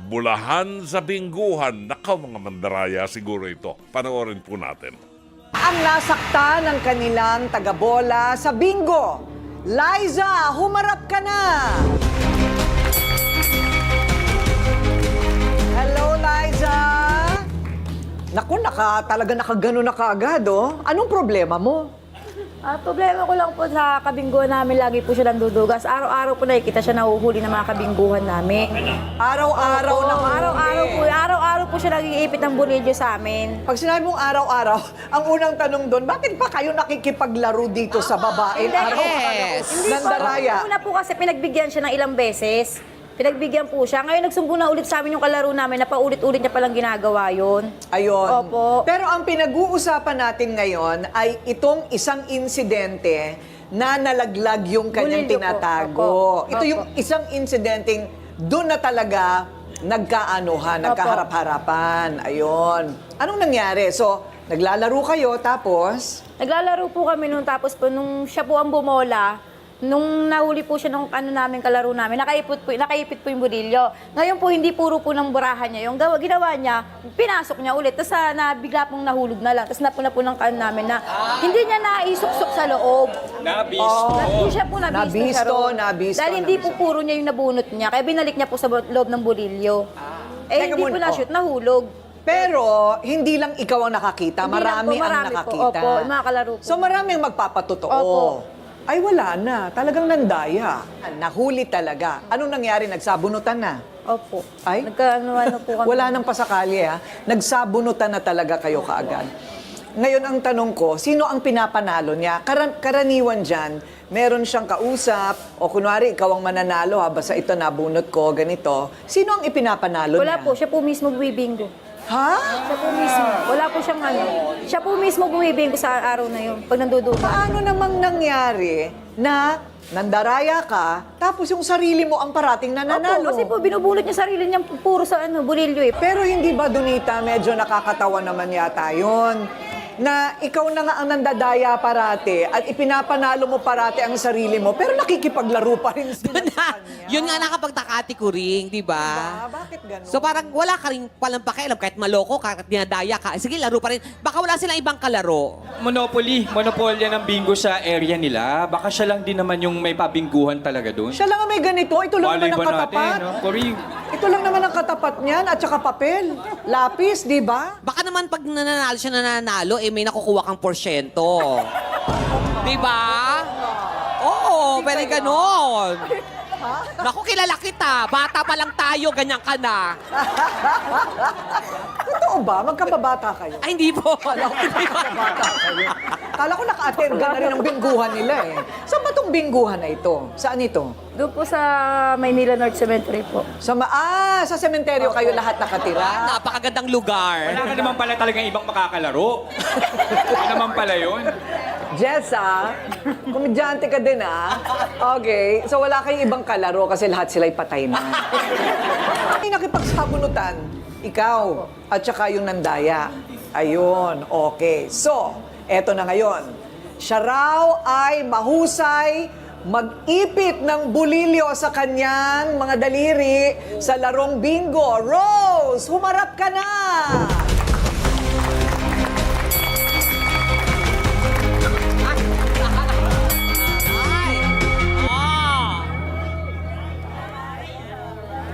Bulahan sa Bingguhan. Nakaw mga mandaraya siguro ito. Panoorin po natin. Ang nasakta ng kanilang taga-bola sa bingo. Liza, humarap ka na! Hello, Liza! Naku, talaga nakagano na kaagad, oh. Anong problema mo? Problema ko lang po sa kabingguhan namin, lagi po siya nandudugas. Araw-araw po nakikita siya nahuhuli ng mga kabingguhan namin. Araw-araw na Araw-araw po siya nag-iipit ng bulilyo sa amin. Pag sinabi mong araw-araw, ang unang tanong doon, bakit ba kayo nakikipaglaro dito sa babae? Hindi, Araw-araw. Hindi po. Nandaraya. Una po kasi pinagbigyan siya ng ilang beses. Pinagbigyan po siya. Ngayon nagsumbo na ulit sa amin yung kalaro namin na paulit-ulit niya palang ginagawa yun. Ayun. Opo. Pero ang pinag-uusapan natin ngayon ay itong isang insidente na nalaglag yung kanyang Bulilyo po. tinatago. Opo. Ito yung isang insidenteng doon na talaga nagkaanuhan, nagkaharap-harapan. Ayun. Anong nangyari? So, naglalaro kayo tapos... Naglalaro po kami noon, tapos po nung siya po ang bumola, nung nahuli po siya nung namin, kalaro namin, nakaipit po yung budilyo. Ngayon po, hindi puro po ng burahan niya. Yung ginawa niya, pinasok niya ulit. Tapos bigla pong nahulog na lang. Tapos napuna po ng namin na hindi niya naisuksok sa loob. Hindi siya po nabisto sa loob. Dahil hindi po puro niya yung nabunot niya. Kaya binalik niya po sa loob ng budilyo. Teka Hindi po muna, na-shoot, nahulog. Pero, hindi lang ikaw ang nakakita. Hindi lang Marami po, ang marami po. nakakita. Opo, yung mga kalaro po. So, marami ang magpapatotoo. Opo. Ay, wala na. Talagang nandaya. Nahuli talaga. Anong nangyari? Nagsabunutan na? Opo. Ay? Nagkaano po kami. Wala nang pasakali, ha? Nagsabunutan na talaga kayo kaagad. Ngayon, ang tanong ko, sino ang pinapanalo niya? Karaniwan dyan, meron siyang kausap, o kunwari, ikaw ang mananalo, ha? Basta ito nabunot ko, ganito. Sino ang ipinapanalo Wala niya? po, siya po mismo bumibingo. Ha? Siya po mismo. Wala po siyang ano. Siya po mismo bumibingo sa araw na yun, pag nanduduga. Paano namang nangyari na nandaraya ka, tapos yung sarili mo ang parating nananalo? Opo, kasi po binubulot niya sarili niya puro sa bulilyo eh. Pero hindi ba, Donita, medyo nakakatawa naman yata yun? Na ikaw na nga ang nandadaya parate at ipinapanalo mo parate ang sarili mo, pero nakikipaglaro pa rin sila sa kanya. Yun nga nakapagtakati ko rin, di ba? Diba? Bakit ganun? So parang wala ka rin palang pakialam kahit maloko ka, kahit dinadaya ka. Sige, laro pa rin. Baka wala silang ibang kalaro. Monopolya ng bingo sa area nila. Baka siya lang din naman yung may pabingguhan talaga doon. Siya lang ang may ganito, ito lang naman ang katapat. no? Cory, Ito lang naman ang katapat niyan at saka papel. Lapis, di ba? Baka naman pag nananalo siya nananalo, may nakukuha kang porsyento. Di ba? Oo, pwede ganon. Naku, kilala kita. Bata pa lang tayo, ganyan ka na. Totoo ba? Magkababata kayo? Ay, hindi po. Magkababata kayo. Kala ko naka-attend ka na rin ng bingguhan nila eh. Saan ba itong bingguhan na ito? Saan ito? Doon po sa Maynila North Cemetery po. Sa sementeryo kayo lahat nakatira? Napakagandang lugar. wala ka naman pala talagang ibang makakalaro. Wala naman pala yun. Jessa, komedyante ka din ah. Okay, so wala kayong ibang kalaro kasi lahat sila'y patay na. Ay, nakipagsabunutan. Ikaw at saka yung nandaya. Ayun, okay. So, eto na ngayon. Siya raw ay mahusay mag-ipit ng bulilyo sa kanyang mga daliri sa larong bingo. Rose, humarap ka na! Ay! Ah!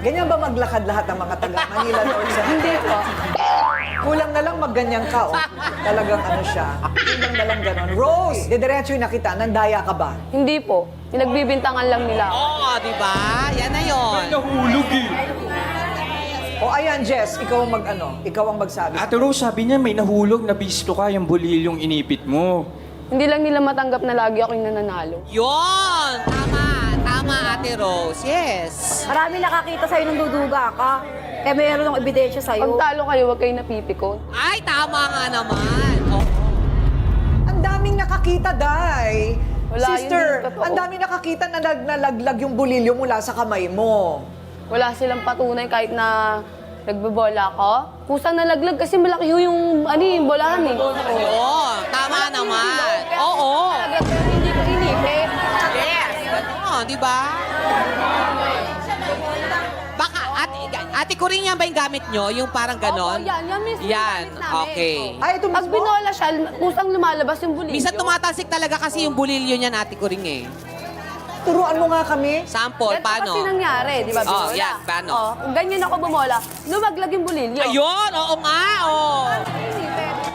Ganyan ba maglakad lahat ng mga taga Manila North Cemetery? Hindi po. Kulang na lang magganyan ka, oh. Talagang ano siya. Kulang na lang ganon. Rose, didiretso yung nakita. Nandaya ka ba? Hindi po. Pinagbibintangan lang nila. Oo, di ba? Yan na yun. Nahulog eh. O ayan, Jess, ikaw ang ikaw ang magsabi. Ate Rose, sabi niya may nahulog na bisto ka yung bulilyong inipit mo. Hindi lang nila matanggap na lagi ako yung nananalo. Yun! Tama! Tama, Ate Rose. Yes! Marami nakakita sa'yo nung duduga ka. Kaya mayroon ng ebidensya sa'yo. Pag talo kayo, huwag kayo napipikon. Ay, tama nga naman. Oh. Ang daming nakakita, Day. Wala, Sister, yun din totoo. ang daming nakakita na nalaglag yung bulilyo mula sa kamay mo. Wala silang patunay kahit na nagbobola ako. Kusang nalaglag kasi malaki yung bolahan eh. Oo, tama naman. Oo. Nalaglag pero hindi ko inipit. Yes. Oo, di ba? Baka, Ate Corinne, yan ba yung gamit nyo? Yung parang ganon? Opo, yan mismo yung Yan, gamit namin. okay. Ay, ito Pag mismo? binola siya, kusang lumalabas yung bulilyo. Minsan tumatasik talaga kasi yung bulilyo niyan, Ate Corinne eh. Turuan mo nga kami. Sample, Ganito paano? kasi nangyari, di ba? Oh, binola? yan, paano? Oh, kung ganyan ako bumola, lumaglag yung bulilyo. Ayun, oo nga, oh.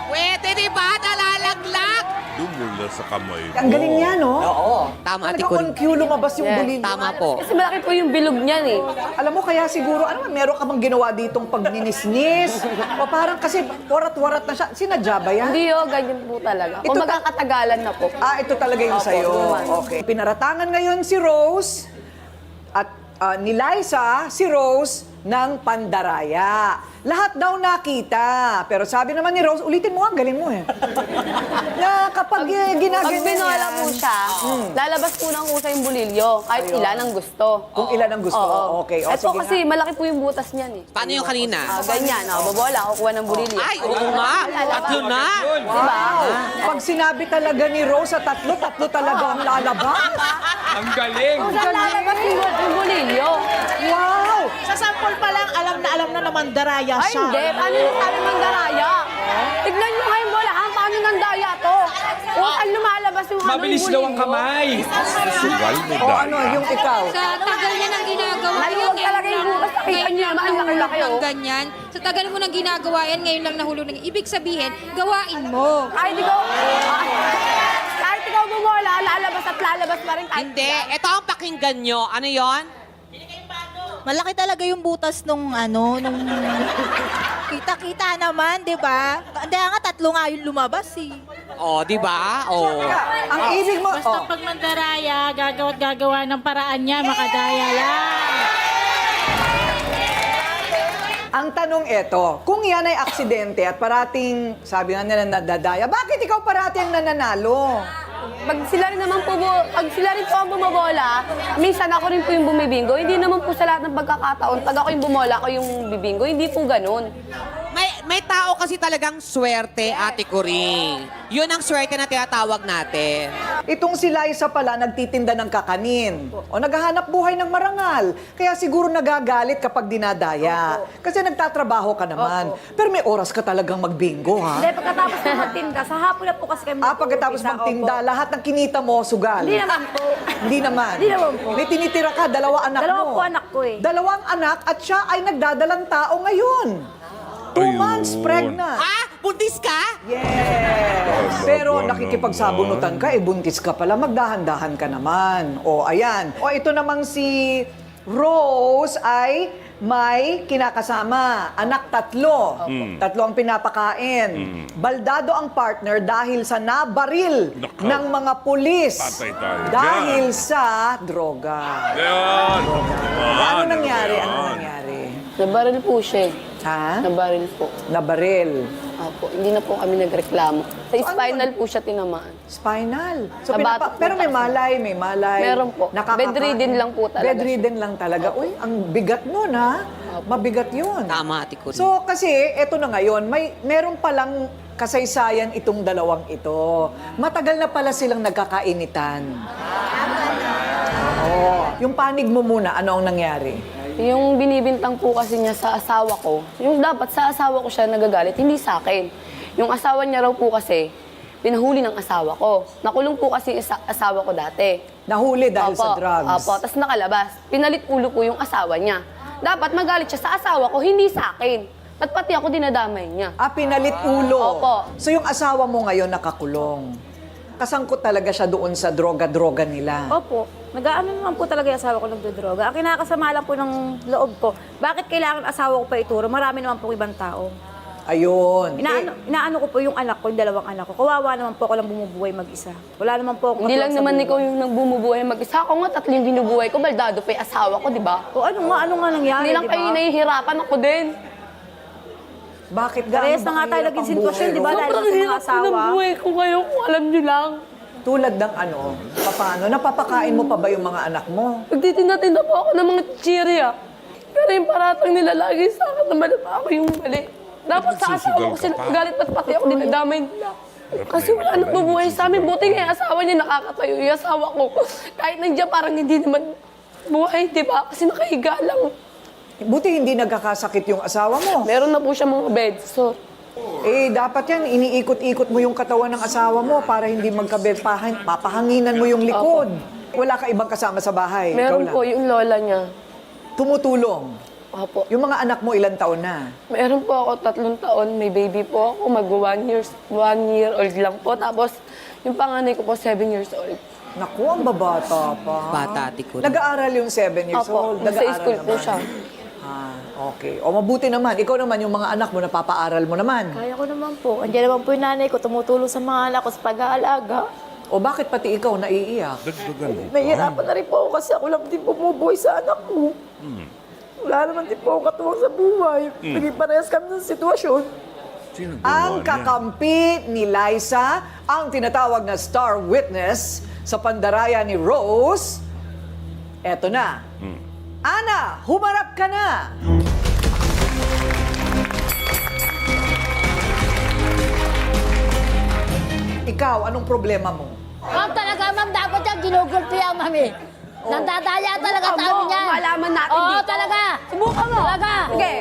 Pwede, di ba? Nalalaglag. Dumula sa kamay mo. Ang galing niya, no? Oo. Tama, Ate Talagang on Corinne. cue lumabas yung Yes, bulilyo. Tama po. Kasi malaki po yung bilog niyan eh. Alam mo, kaya siguro, meron ka bang ginawa ditong pagninisnis? O parang kasi warat-warat na siya. Sinadya ba yan? Hindi oh, ganyan po talaga. Ito Kung ta- magkakatagalan na po. Ito talaga yung Opo, sa'yo. naman. Okay. Pinaratangan ngayon si Rose at ni Liza, si Rose, ng pandaraya. Lahat daw nakita. Pero sabi naman ni Rose, ulitin mo, ang galing mo eh. Na kapag Pag ginaganyan binola yan, po siya, lalabas po ng usay yung bulilyo, kahit ilan ang gusto. kung ilan ang gusto. Oo. Okay. O, Ito sige kasi nga. malaki po yung butas niyan eh. Paano yung kanina? Ganyan, babola, kukuha ng bulilyo. Ay, oo nga. Tatlo na. Wow! Pag sinabi talaga ni Rose sa tatlo talaga ang lalabas. Ang galing! Kung saan lalabas yung bulilyo? Wow! Sa sample pa lang, alam na naman daraya Ay, siya. hindi. Paano yung sabi ng daraya? Tignan nyo kayong bolahan, paano ng daya to? Kung saan lumalabas yung Mabilis daw ang kamay. Sugal ni O ano, yung ikaw? Sa tagal niya nang ginagawa Maluwag talaga yung butas. Nakita niyo naman, ang laki-laki ng oh. ganyan. Sa tagal mo nang ginagawa yan, ngayon lang nahulog ng ibig sabihin, gawain mo. Kahit ikaw bumola, lalabas at lalabas pa rin. Kahit Hindi. Ito ang pakinggan nyo. Ano yon? Malaki talaga yung butas nung kita-kita naman, di ba? Hindi nga, tatlo nga yung lumabas eh. Oh, di ba? Oh. Ang ibig mo... Basta pag mandaraya, gagawa't gagawa ng paraan niya, makadaya lang. Ang tanong ito, kung yan ay aksidente at parating, sabi nga nila nadadaya, bakit ikaw parating nananalo? Pag sila rin naman po, pag sila rin po ang bumobola, minsan ako rin po yung bumibingo. Hindi naman po sa lahat ng pagkakataon, pag ako yung bumola, ako yung bibingo. Hindi po ganun. May tao kasi talagang swerte, Ate Corinne. Yun ang swerte na tinatawag natin. Itong si Liza pala nagtitinda ng kakanin o naghahanap buhay ng marangal. Kaya siguro nagagalit kapag dinadaya. Kasi nagtatrabaho ka naman. Pero may oras ka talagang magbingo, ha? Hindi, pagkatapos ng magtinda, sa hapon na po kasi kami Pagkatapos mag-uumpisa, magtinda, opo. lahat ng kinita mo, sugal. Hindi naman po. Hindi naman. Hindi naman po. May tinitira ka, dalawa anak Dalawa mo. po anak ko eh. Dalawang anak at siya ay nagdadalang tao ngayon. 2 Ayun. months pregnant. Ha? Buntis ka? Yes! Pero nakikipagsabunutan ka, buntis ka pala, magdahan-dahan ka naman. O, ayan. O, ito namang si Rose ay may kinakasama. Anak 3. 3 ang pinapakain. Baldado ang partner dahil sa nabaril Nako. ng mga pulis. Patay tayo Dahil dyan. sa droga. Yan. Ano nangyari? Ano nangyari? Nabaril po siya eh. Ha? Nabaril po. Nabaril. Opo, hindi na po kami nagreklamo. Sa spinal po siya tinamaan. Spinal. So, Sa batok pero po may kasi. malay. Meron po. Bedridden lang po talaga Bedridden lang talaga. Uy, ang bigat nun, ha? Mabigat yun. Tama, Ate Corinne. So, kasi, eto na ngayon, meron palang kasaysayan itong dalawang ito. Matagal na pala silang nagkakainitan. Oh, yung panig mo muna, ano ang nangyari? Yung binibintang po kasi niya sa asawa ko, yung dapat sa asawa ko siya nagagalit, hindi sa akin. Yung asawa niya raw po kasi, pinahuli ng asawa ko. Nakulong po kasi asawa ko dati. Nahuli dahil sa drugs. Opo, tapos nakalabas. Pinalit ulo po yung asawa niya. Dapat magalit siya sa asawa ko, hindi sa akin. At pati ako dinadamay niya. Pinalit ulo. Opo. So, yung asawa mo ngayon nakakulong. Kasangkot talaga siya doon sa droga-droga nila. Opo. Nag-ano naman po talaga yung asawa ko nagdodroga. Ang kinakasama lang po ng loob ko, bakit kailangan asawa ko pa ituro? Marami naman po ibang tao. Ayun. Inaano ko po yung anak ko, yung 2 anak ko. Kawawa naman po ako lang bumubuhay mag-isa. Wala naman po ako Hindi lang katulad sa naman buhay. ikaw yung nagbumubuhay mag-isa. Ako nga 3 yung binubuhay ko, baldado pa yung asawa ko, di ba? O ano nga nangyari, Hindi lang di kayo ba? nahihirapan, ako din. Bakit Parehas na nga tayo hirap naging ang sitwasyon, buhay, di ba? no? Dahil Sobrang sa mga hirap ko ng asawa. buhay ko ngayon, kung alam niyo lang. Tulad ng ano, paano? Napapakain mo pa ba yung mga anak mo? Nagtitinda-tinda po ako ng mga chichirya. Pero yung paratang nila lagi sa akin na mali pa ako yung mali. Dapat sa asawa ko sila galit at pati ako dinadamay nila. Kasi wala nang bubuhay sa amin. Buti nga yung asawa niya nakakatayo. Yung asawa ko, kahit nandiyan parang hindi naman buhay, di ba? Kasi nakahiga lang. Buti hindi nagkakasakit yung asawa mo. Meron na po siya mga bed sore. Eh, dapat yan, iniikot-ikot mo yung katawan ng asawa mo para hindi magkabed, papahanginan mo yung likod. Wala ka ibang kasama sa bahay. Meron ikaw po lang. yung lola niya. Tumutulong. Opo. Yung mga anak mo, ilang taon na? Meron po ako 3 taon, may baby po ako, mag 1 year old lang po. Tapos, yung panganay ko po, 7 years old. Naku, ang babata pa. Bata, tiko. Nag-aaral yung 7 years Opo, old. nasa school po naman. siya. Ah, okay. O mabuti naman. Ikaw naman, yung mga anak mo, napapaaral mo naman. Kaya ko naman po. Andiyan naman po yung nanay ko, tumutulong sa mga anak ko sa pag-aalaga. O bakit pati ikaw naiiyak? Dagdagan mo. Nahihirapan na rin po ako kasi ako lang din bumubuhay sa anak ko. Wala naman din po ako katuwang sa buhay. Naging parehas kami ng sitwasyon. Sino gumawa Ang niyan? kakampi ni Liza, ang tinatawag na star witness sa pandaraya ni Rose, eto na. Ana, humarap ka na! Ikaw, anong problema mo? Ma'am, talaga, ma'am, dapat yan ginugulpi ang mami. Nandadaya talaga sa amin yan. Malaman natin Oo, dito. talaga. Subukan mo. Talaga. Sige.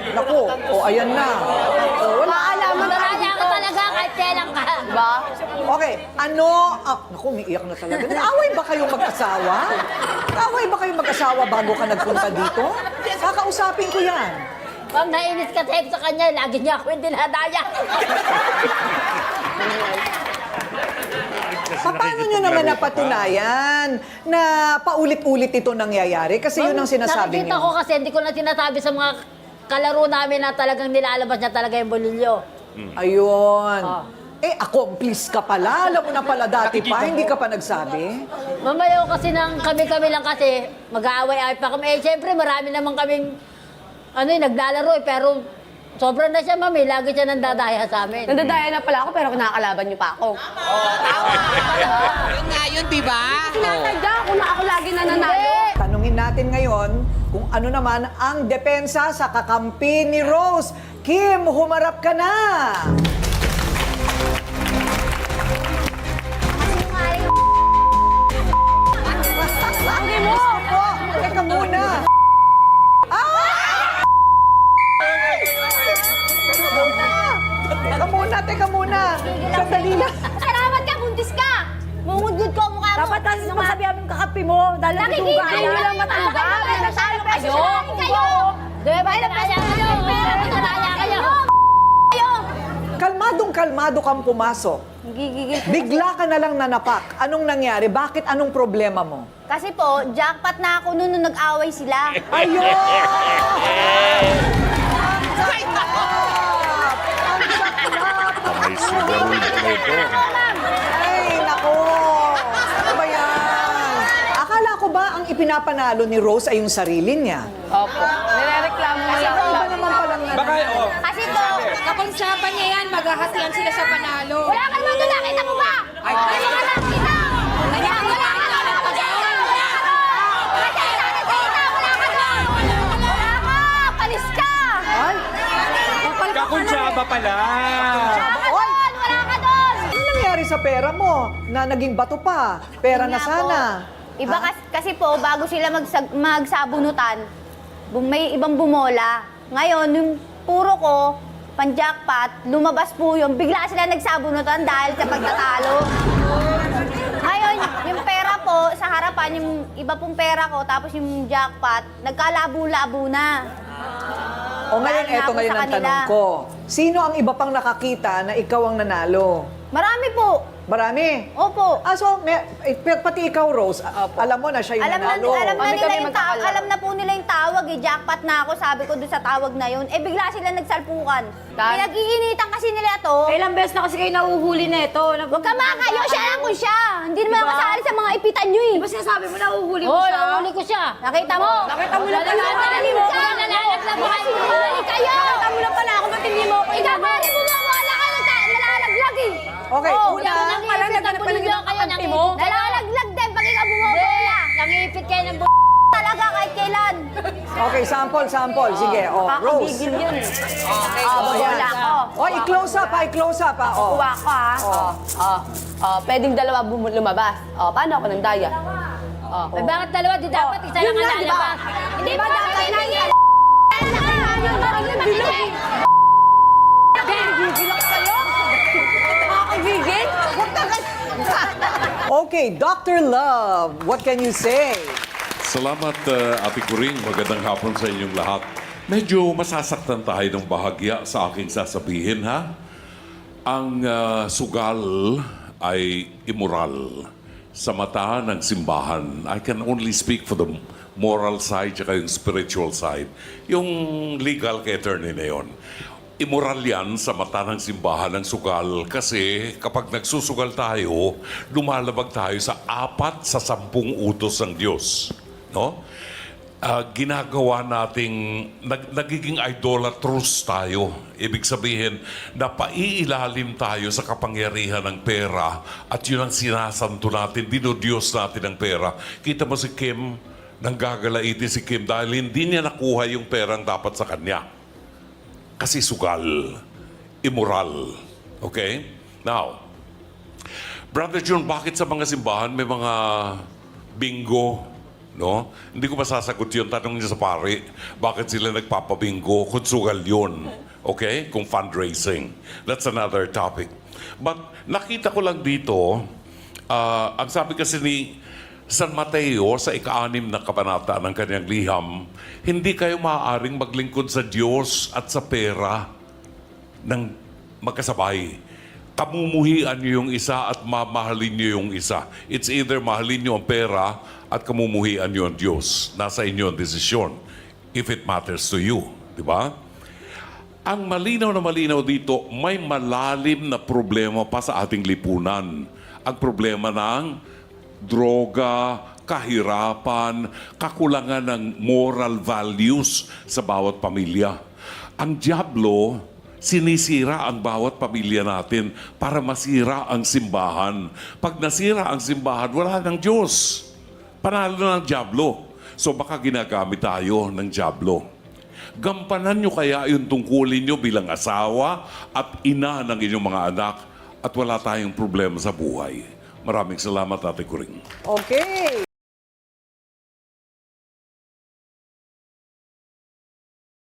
Naku, ayan na. Wala. Maalaman natin Nandadaya ka talaga kahit kailan ka. Diba? Okay, naku, umiiyak na talaga. Naaway ba kayong mag-asawa? Naaway ba kayong mag-asawa bago ka nagpunta dito? Kakausapin ko yan. Ma'am, nainis ka sa kanya. Lagi niya ako yung dinadaya. Paano nyo naman napatunayan na paulit-ulit ito nangyayari? Kasi yun ang sinasabi Nakikita ko niyo. kasi hindi ko na sinasabi sa mga kalaro namin na talagang nilalabas niya talaga yung bolilyo. Ayun. Accomplice ka pala. Alam mo na pala dati pa, hindi ka pa nagsabi. Mamayo kasi ng kami-kami lang kasi mag-aaway-aaway pa kami. Eh, syempre, marami naman kaming naglalaro pero sobra na siya, mami. Lagi siya nandadaya sa amin. Nandadaya na pala ako pero kinakalaban niyo pa ako. Yun nga yun, di ba? Tinatadya ako na ako lagi nananalo. Tanungin natin ngayon kung ano naman ang depensa sa kakampi ni Rose. Kim, humarap ka na! Bakit mo? Teka muna. Teka muna. Sandali lang. Salamat ka, buntis ka! Mungudgud ko ang mukha mo. Dapat kasi masabi ang kakampi mo. Dahil Nakikita nagduga nyo yan. lang matuga. Nasalo kayo. Diba? Nadaya kayo. Nadaya kayo. Kalmadong-kalmado kang pumasok. Gigigil. Bigla ka na lang nanapak. Anong nangyari? Bakit? Anong problema mo? Kasi po, jackpot na ako noon nung nag-away sila. Ayun! May sigarilyo na ito. Ay, nako! Ano ba yan? Akala ko ba ang ipinapanalo ni Rose ay yung sarili niya? Opo. Nirereklamo mo lang. Ano ba naman palang yan? Baka, Kasi po, Kapag usapan niya yan, maghahatian sila sa panalo. wala ka naman doon. Nakita mo ba? Ay, wala nakita. Wala ka doon. Wala ka doon. Kasi nakikita. Wala ka doon. Wala ka. Palis ka. Ay, kakuntsaba pala. oy! Wala ka doon. Ano nangyari sa pera mo? Na naging bato pa? Pera na Yun nga sana. po. Iba kasi po, bago sila magsabunutan, may ibang bumola. Ngayon, yung puro ko, pan-jackpot, lumabas po yun. Bigla sila nagsabunutan dahil sa pagtatalo. Ngayon, yung pera po, sa harapan, yung iba pong pera ko, tapos yung jackpot, nagkalabo-labo na. O ngayon, Dahil nga eto po ngayon sa ang kanila. tanong ko. Sino ang iba pang nakakita na ikaw ang nanalo? Marami po. Marami. Opo. Pati ikaw, Rose, alam mo na siya yung Alam na, nanalo. Kami nila magkakalaro. alam na po nila yung tawag eh. Jackpot na ako, sabi ko doon sa tawag na yun. Eh bigla sila nagsalpukan. Pinag-iinitan kasi nila to. Ilang beses na kasi kayo nahuhuli na ito. Huwag ka makayo, siya lang ko siya. Hindi naman ako kasali sa mga ipitan nyo eh. Diba sinasabi mo nahuhuli mo Oo, siya? nahuli ko siya. Nakita mo? Nakita mo na pala. Nalalag mo. Nalalag na ba kayo? Huli kayo! Nakita mo na pala ako. Ba't hindi mo ako Ikaw ba rin bumawala ka nalalaglag eh. Okay, Oh, una, nang pala, ipit naghanap ang pa ng bulilyo kayo. kakampi mo? Nalalaglag din pag ikaw bumawala. Nangipit kayo ng Talaga kahit kailan. okay, sample. Sige, Rose. Kakabigil yun. Ayan. Wala ko. I-close up ha. Kuha ko ha. Pwedeng dalawa lumabas. Paano ako nang daya? Eh, bakit dalawa? Di dapat isa lang Yun ang lang, di ba? lalabas. Hindi ba dapat na yan? Okay, Dr. Love, what can you say? Salamat, Ate Kuring. Magandang hapon sa inyong lahat. Medyo masasaktan tayo ng bahagya sa aking sasabihin, ha? Ang sugal ay immoral sa mata ng simbahan. I can only speak for the moral side at yung spiritual side. Yung legal kay attorney na yun. Immoral yan sa mata ng simbahan ng sugal kasi kapag nagsusugal tayo, lumalabag tayo sa 4 sa 10 utos ng Diyos. No? Ginagawa nating, nagiging idolatrous tayo. Ibig sabihin, napaiilalim tayo sa kapangyarihan ng pera at yun ang sinasanto natin, dinodiyos natin ang pera. Kita mo si Kim, nanggagalaiti si Kim dahil hindi niya nakuha yung perang dapat sa kanya. Kasi sugal, immoral. Okay? Now, Brother John, bakit sa mga simbahan may mga bingo? No? Hindi ko masasagot yun. Tanong niya sa pari, bakit sila nagpapabingo? Kung sugal yun. Okay? Kung fundraising. That's another topic. But nakita ko lang dito, ang sabi kasi ni San Mateo sa ika-6 na kabanata ng kanyang liham, hindi kayo maaaring maglingkod sa Diyos at sa pera ng magkasabay. Kamumuhian niyo yung isa at mamahalin niyo yung isa. It's either mahalin niyo ang pera at kamumuhian niyo ang Diyos. Nasa inyo ang desisyon. If it matters to you. Di ba? Ang malinaw na malinaw dito, may malalim na problema pa sa ating lipunan. Ang problema ng droga, kahirapan, kakulangan ng moral values sa bawat pamilya. Ang dyablo, sinisira ang bawat pamilya natin para masira ang simbahan. Pag nasira ang simbahan, wala ng Diyos. Panalo na ng dyablo. So baka ginagamit tayo ng dyablo. Gampanan nyo kaya yung tungkulin nyo bilang asawa at ina ng inyong mga anak at wala tayong problema sa buhay. Maraming salamat, Ate Kuring. Okay.